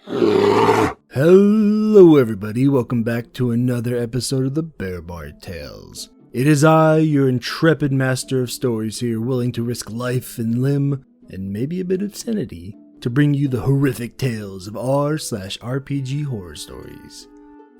Hello everybody, welcome back to another episode of the Bear Bar Tales. It is I, your intrepid master of stories here, willing to risk life and limb, and maybe a bit of sanity, to bring you the horrific tales of r/RPG horror stories.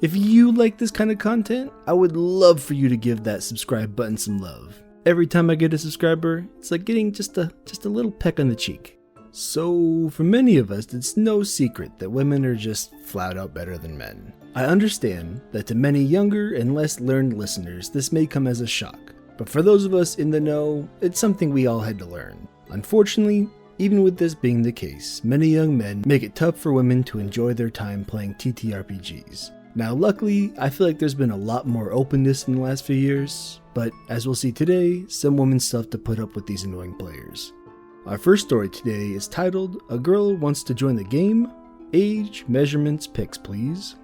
If you like this kind of content, I would love for you to give that subscribe button some love. Every time I get a subscriber, it's like getting just a little peck on the cheek. So, for many of us, it's no secret that women are just flat out better than men. I understand that to many younger and less learned listeners, this may come as a shock, but for those of us in the know, it's something we all had to learn. Unfortunately, even with this being the case, many young men make it tough for women to enjoy their time playing TTRPGs. Now, luckily, I feel like there's been a lot more openness in the last few years, but as we'll see today, some women still have to put up with these annoying players. Our first story today is titled, A Girl Wants to Join the Game? Age, Measurements, Pics Please.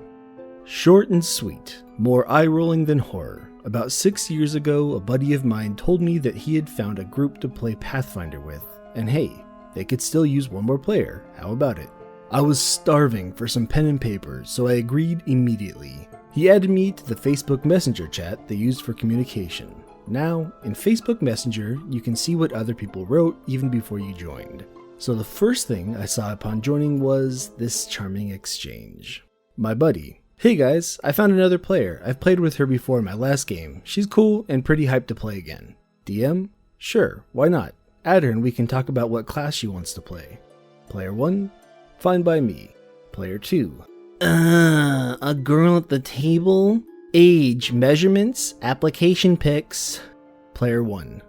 Short and sweet, more eye-rolling than horror. About 6 years ago, a buddy of mine told me that he had found a group to play Pathfinder with, and hey, they could still use one more player, how about it? I was starving for some pen and paper, so I agreed immediately. He added me to the Facebook Messenger chat they used for communication. Now, in Facebook Messenger, you can see what other people wrote even before you joined. So the first thing I saw upon joining was this charming exchange. My buddy: "Hey guys, I found another player. I've played with her before in my last game. She's cool and pretty hyped to play again." DM: "Sure, why not? Add her and we can talk about what class she wants to play." Player 1: "Fine by me." Player 2: a girl at the table? Age, measurements, application pics." Player 1: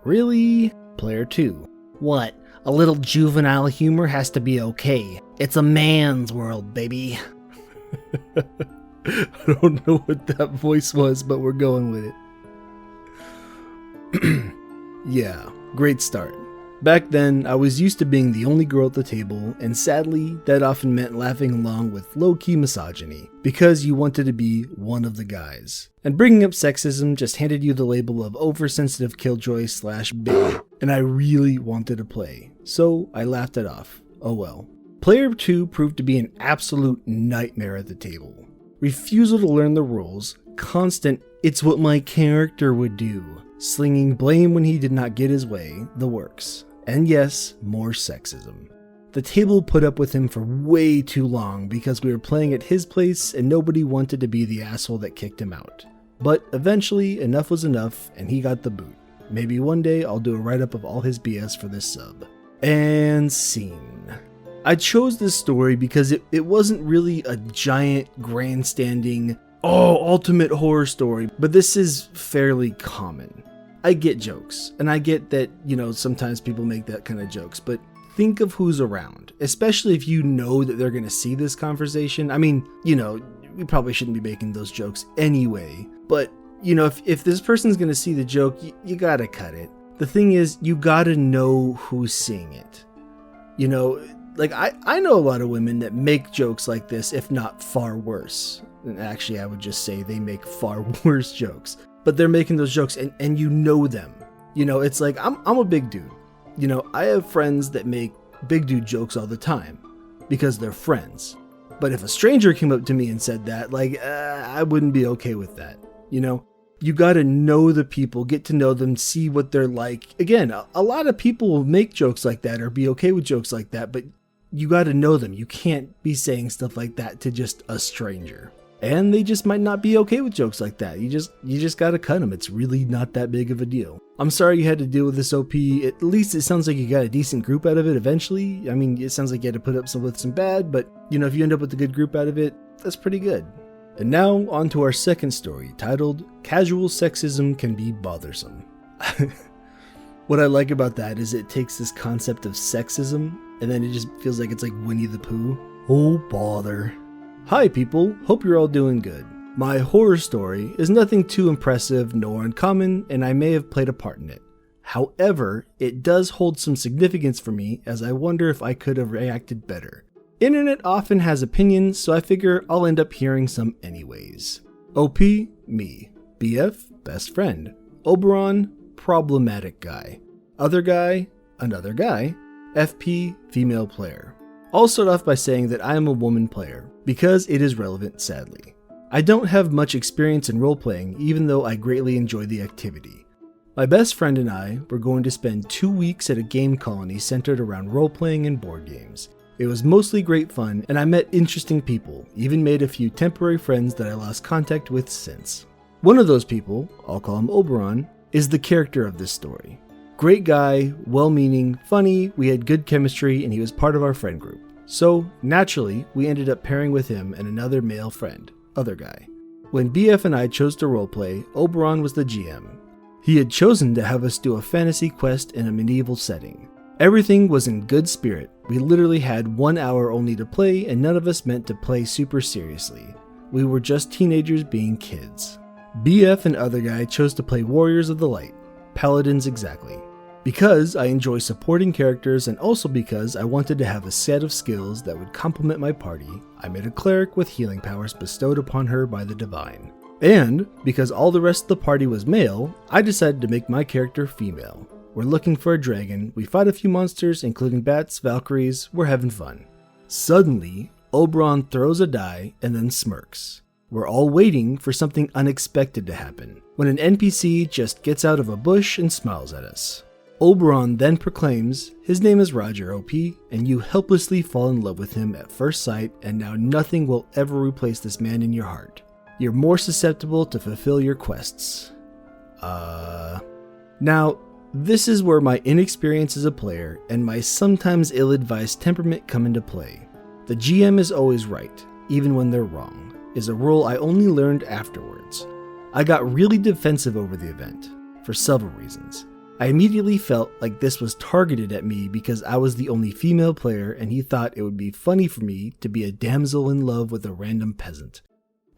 "Really?" Player 2: "What? A little juvenile humor has to be okay. It's a man's world, baby." I don't know what that voice was, but we're going with it. Yeah, great start. Back then, I was used to being the only girl at the table, and sadly, that often meant laughing along with low-key misogyny, because you wanted to be one of the guys. And bringing up sexism just handed you the label of oversensitive killjoy/babe, and I really wanted to play, so I laughed it off. Oh well. Player 2 proved to be an absolute nightmare at the table. Refusal to learn the rules, constant "it's what my character would do," slinging blame when he did not get his way, the works. And yes, more sexism. The table put up with him for way too long because we were playing at his place and nobody wanted to be the asshole that kicked him out. But eventually, enough was enough and he got the boot. Maybe one day I'll do a write-up of all his BS for this sub. And scene. I chose this story because it wasn't really a giant grandstanding, ultimate horror story, but this is fairly common. I get jokes, and I get that, sometimes people make that kind of jokes, but think of who's around, especially if you know that they're going to see this conversation. I mean, we probably shouldn't be making those jokes anyway, but, if this person's going to see the joke, you gotta cut it. The thing is, you gotta know who's seeing it. I know a lot of women that make jokes like this, if not far worse. And actually, I would just say they make far worse jokes. But they're making those jokes and you know them. It's like, I'm a big dude. I have friends that make big dude jokes all the time because they're friends. But if a stranger came up to me and said that, I wouldn't be okay with that. You gotta know the people, get to know them, see what they're like. Again, a lot of people will make jokes like that or be okay with jokes like that, but you gotta know them. You can't be saying stuff like that to just a stranger. And they just might not be okay with jokes like that. You just gotta cut them. It's really not that big of a deal. I'm sorry you had to deal with this OP. At least it sounds like you got a decent group out of it eventually. I mean, it sounds like you had to put up with some bad, but if you end up with a good group out of it, that's pretty good. And now on to our second story, titled, Casual Sexism Can Be Bothersome. What I like about that is it takes this concept of sexism, and then it just feels like it's like Winnie the Pooh. Oh bother. Hi people, hope you're all doing good. My horror story is nothing too impressive nor uncommon, and I may have played a part in it. However, it does hold some significance for me, as I wonder if I could have reacted better. Internet often has opinions, so I figure I'll end up hearing some anyways. OP, me. BF, best friend. Oberon, problematic guy. Other guy, another guy. FP, female player. I'll start off by saying that I am a woman player, because it is relevant, sadly. I don't have much experience in role-playing, even though I greatly enjoy the activity. My best friend and I were going to spend 2 weeks at a game colony centered around role-playing and board games. It was mostly great fun, and I met interesting people, even made a few temporary friends that I lost contact with since. One of those people, I'll call him Oberon, is the character of this story. Great guy, well-meaning, funny, we had good chemistry, and he was part of our friend group. So, naturally, we ended up pairing with him and another male friend, Other Guy. When BF and I chose to roleplay, Oberon was the GM. He had chosen to have us do a fantasy quest in a medieval setting. Everything was in good spirit. We literally had 1 hour only to play, and none of us meant to play super seriously. We were just teenagers being kids. BF and Other Guy chose to play Warriors of the Light, Paladins exactly. Because I enjoy supporting characters and also because I wanted to have a set of skills that would complement my party, I made a cleric with healing powers bestowed upon her by the divine. And because all the rest of the party was male, I decided to make my character female. We're looking for a dragon, we fight a few monsters including bats, valkyries, we're having fun. Suddenly, Oberon throws a die and then smirks. We're all waiting for something unexpected to happen, when an NPC just gets out of a bush and smiles at us. Oberon then proclaims, his name is Roger OP, and you helplessly fall in love with him at first sight, and now nothing will ever replace this man in your heart. You're more susceptible to fulfill your quests. Now, this is where my inexperience as a player and my sometimes ill-advised temperament come into play. The GM is always right, even when they're wrong, is a rule I only learned afterwards. I got really defensive over the event, for several reasons. I immediately felt like this was targeted at me because I was the only female player and he thought it would be funny for me to be a damsel in love with a random peasant.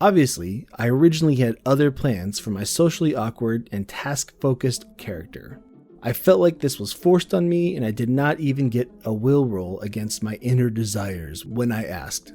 Obviously, I originally had other plans for my socially awkward and task-focused character. I felt like this was forced on me and I did not even get a will roll against my inner desires when I asked.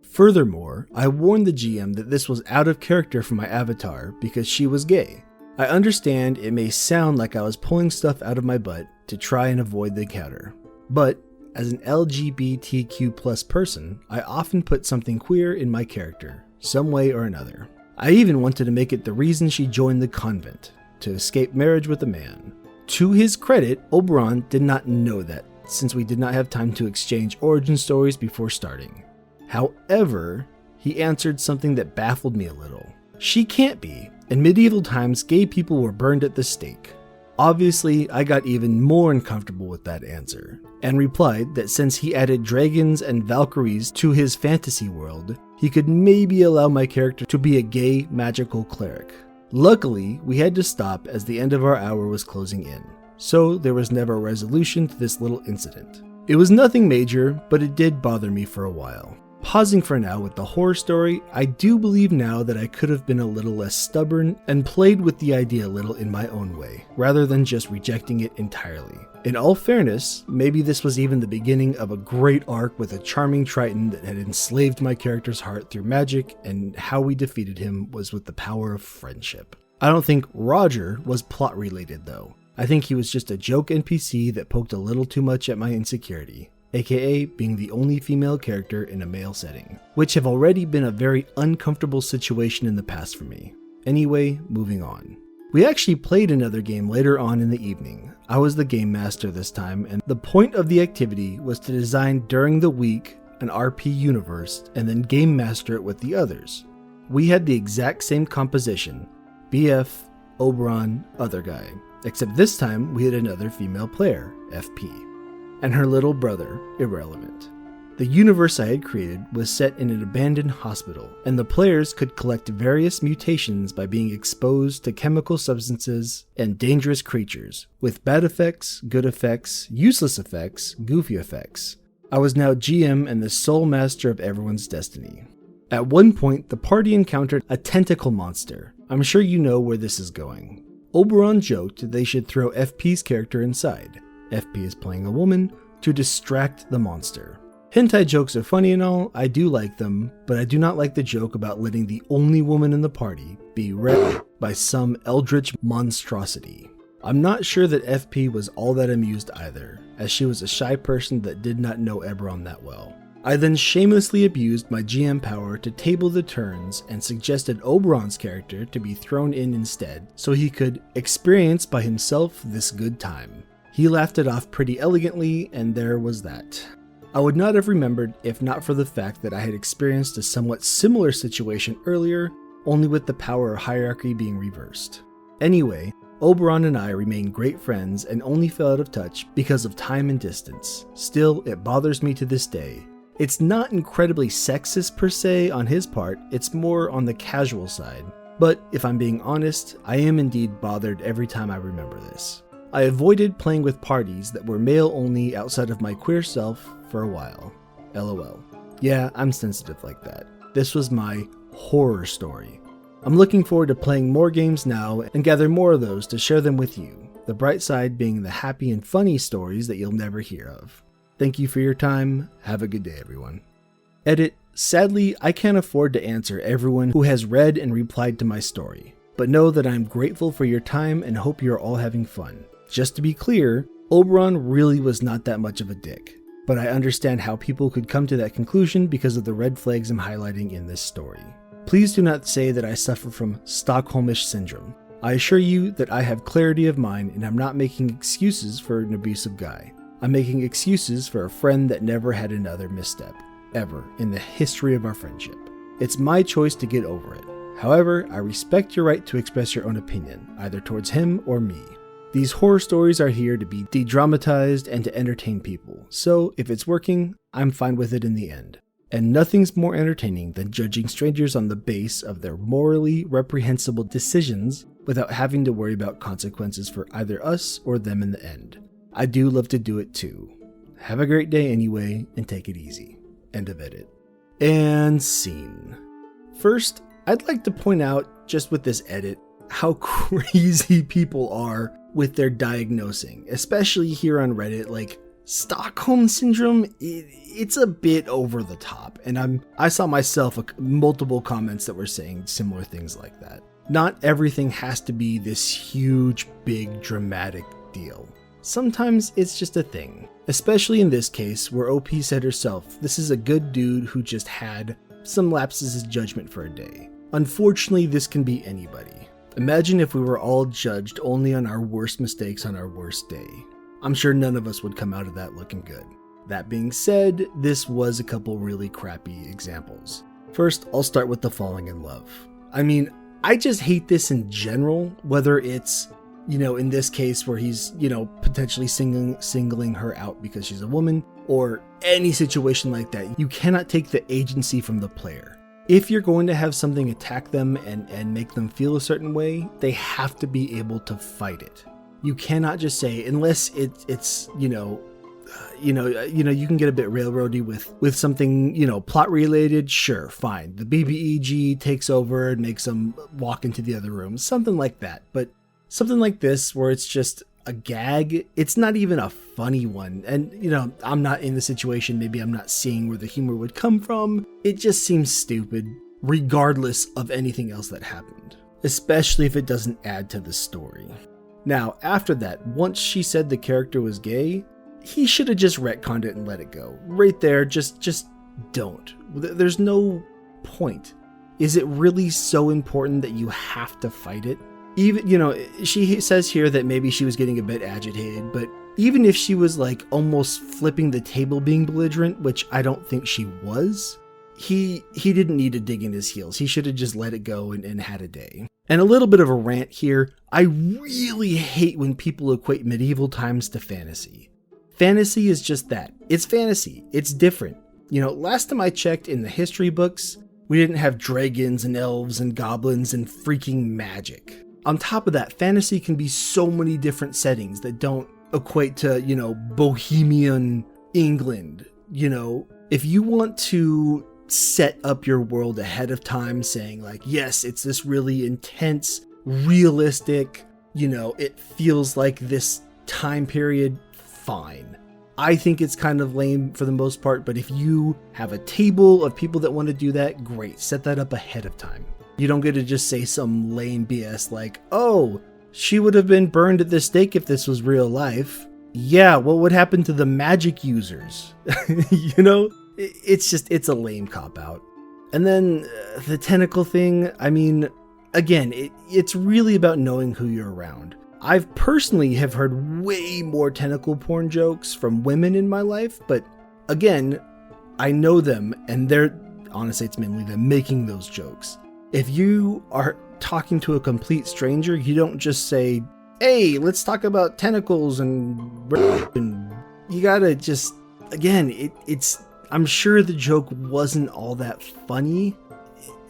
Furthermore, I warned the GM that this was out of character for my avatar because she was gay. I understand it may sound like I was pulling stuff out of my butt to try and avoid the encounter, but as an LGBTQ+ person, I often put something queer in my character, some way or another. I even wanted to make it the reason she joined the convent, to escape marriage with a man. To his credit, Oberon did not know that, since we did not have time to exchange origin stories before starting. However, he answered something that baffled me a little. She can't be. In medieval times, gay people were burned at the stake. Obviously, I got even more uncomfortable with that answer, and replied that since he added dragons and valkyries to his fantasy world, he could maybe allow my character to be a gay magical cleric. Luckily, we had to stop as the end of our hour was closing in, so there was never a resolution to this little incident. It was nothing major, but it did bother me for a while. Pausing for now with the horror story, I do believe now that I could have been a little less stubborn and played with the idea a little in my own way, rather than just rejecting it entirely. In all fairness, maybe this was even the beginning of a great arc with a charming Triton that had enslaved my character's heart through magic, and how we defeated him was with the power of friendship. I don't think Roger was plot related though. I think he was just a joke NPC that poked a little too much at my insecurity. aka being the only female character in a male setting, which have already been a very uncomfortable situation in the past for me. Anyway, moving on. We actually played another game later on in the evening. I was the game master this time, and the point of the activity was to design during the week an RP universe and then game master it with the others. We had the exact same composition, BF, Oberon, Other Guy, except this time we had another female player, FP. And her little brother, Irrelevant. The universe I had created was set in an abandoned hospital, and the players could collect various mutations by being exposed to chemical substances and dangerous creatures, with bad effects, good effects, useless effects, goofy effects. I was now GM and the sole master of everyone's destiny. At one point, the party encountered a tentacle monster. I'm sure you know where this is going. Oberon joked they should throw FP's character inside. FP is playing a woman, to distract the monster. Hentai jokes are funny and all, I do like them, but I do not like the joke about letting the only woman in the party be raped by some eldritch monstrosity. I'm not sure that FP was all that amused either, as she was a shy person that did not know Eberron that well. I then shamelessly abused my GM power to table the turns and suggested Oberon's character to be thrown in instead so he could experience by himself this good time. He laughed it off pretty elegantly, and there was that. I would not have remembered if not for the fact that I had experienced a somewhat similar situation earlier, only with the power hierarchy being reversed. Anyway, Oberon and I remain great friends and only fell out of touch because of time and distance. Still, it bothers me to this day. It's not incredibly sexist per se on his part, it's more on the casual side. But if I'm being honest, I am indeed bothered every time I remember this. I avoided playing with parties that were male only outside of my queer self for a while. LOL. Yeah, I'm sensitive like that. This was my horror story. I'm looking forward to playing more games now and gather more of those to share them with you. The bright side being the happy and funny stories that you'll never hear of. Thank you for your time. Have a good day, everyone. Edit. Sadly, I can't afford to answer everyone who has read and replied to my story, but know that I'm grateful for your time and hope you're all having fun. Just to be clear, Oberon really was not that much of a dick, but I understand how people could come to that conclusion because of the red flags I'm highlighting in this story. Please do not say that I suffer from Stockholmish syndrome. I assure you that I have clarity of mind and I'm not making excuses for an abusive guy. I'm making excuses for a friend that never had another misstep, ever, in the history of our friendship. It's my choice to get over it. However, I respect your right to express your own opinion, either towards him or me. These horror stories are here to be de-dramatized and to entertain people, so if it's working, I'm fine with it in the end. And nothing's more entertaining than judging strangers on the base of their morally reprehensible decisions without having to worry about consequences for either us or them in the end. I do love to do it too. Have a great day anyway, and take it easy. End of edit. And scene. First, I'd like to point out, just with this edit, how crazy people are with their diagnosing, especially here on Reddit. Like, Stockholm Syndrome, it's a bit over the top, and I saw myself multiple comments that were saying similar things like that. Not everything has to be this huge, big, dramatic deal. Sometimes it's just a thing, especially in this case where OP said herself, this is a good dude who just had some lapses of judgment for a day. Unfortunately, this can be anybody. Imagine if we were all judged only on our worst mistakes on our worst day. I'm sure none of us would come out of that looking good. That being said, this was a couple really crappy examples. First, I'll start with the falling in love. I mean, I just hate this in general, whether it's, in this case where he's, potentially singling her out because she's a woman, or any situation like that. You cannot take the agency from the player. If you're going to have something attack them and make them feel a certain way, they have to be able to fight it. You cannot just say, unless it's you can get a bit railroady with something, plot related, sure, fine. The BBEG takes over and makes them walk into the other room, something like that. But something like this where it's just a gag, it's not even a funny one. And, I'm not in the situation, maybe I'm not seeing where the humor would come from. It just seems stupid, regardless of anything else that happened, especially if it doesn't add to the story. Now, after that, once she said the character was gay, he should have just retconned it and let it go. Right there, just don't. There's no point. Is it really so important that you have to fight it? Even, she says here that maybe she was getting a bit agitated, but even if she was like almost flipping the table being belligerent, which I don't think she was, he didn't need to dig in his heels. He should have just let it go and had a day. And a little bit of a rant here. I really hate when people equate medieval times to fantasy. Fantasy is just that. It's fantasy. It's different. Last time I checked in the history books, we didn't have dragons and elves and goblins and freaking magic. On top of that, fantasy can be so many different settings that don't equate to, Bohemian England. If you want to set up your world ahead of time saying like, yes, it's this really intense, realistic, it feels like this time period, fine. I think it's kind of lame for the most part, but if you have a table of people that want to do that, great, set that up ahead of time. You don't get to just say some lame BS like, oh, she would have been burned at the stake if this was real life. Yeah, what would happen to the magic users? It's a lame cop-out. And then the tentacle thing, I mean, again, it's really about knowing who you're around. I've personally have heard way more tentacle porn jokes from women in my life, but again, I know them, and honestly, it's mainly them making those jokes. If you are talking to a complete stranger, you don't just say, hey, let's talk about tentacles and you gotta just, again, I'm sure the joke wasn't all that funny,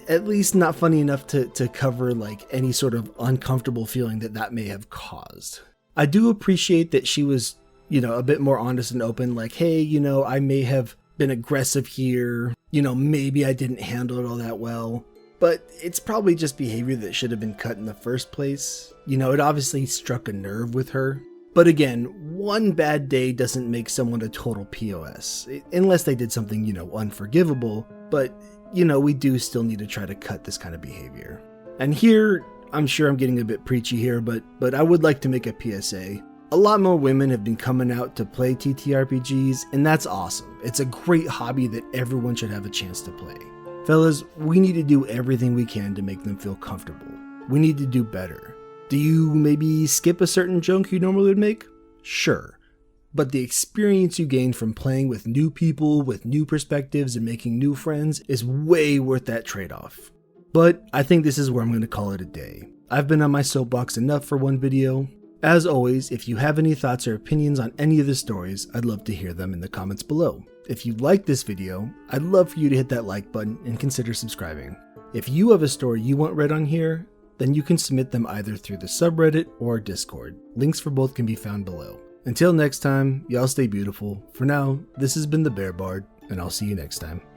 at least not funny enough to cover like any sort of uncomfortable feeling that may have caused. I do appreciate that she was, a bit more honest and open, like, hey, I may have been aggressive here, maybe I didn't handle it all that well, but it's probably just behavior that should have been cut in the first place. It obviously struck a nerve with her. But again, one bad day doesn't make someone a total POS, unless they did something, unforgivable, but, we do still need to try to cut this kind of behavior. And here, I'm sure I'm getting a bit preachy here, but I would like to make a PSA. A lot more women have been coming out to play TTRPGs, and that's awesome. It's a great hobby that everyone should have a chance to play. Fellas, we need to do everything we can to make them feel comfortable. We need to do better. Do you maybe skip a certain joke you normally would make? Sure. But the experience you gain from playing with new people, with new perspectives, and making new friends is way worth that trade-off. But I think this is where I'm going to call it a day. I've been on my soapbox enough for one video. As always, if you have any thoughts or opinions on any of the stories, I'd love to hear them in the comments below. If you like this video, I'd love for you to hit that like button and consider subscribing. If you have a story you want read on here, then you can submit them either through the subreddit or Discord. Links for both can be found below. Until next time, y'all stay beautiful. For now, this has been the Bear Bard, and I'll see you next time.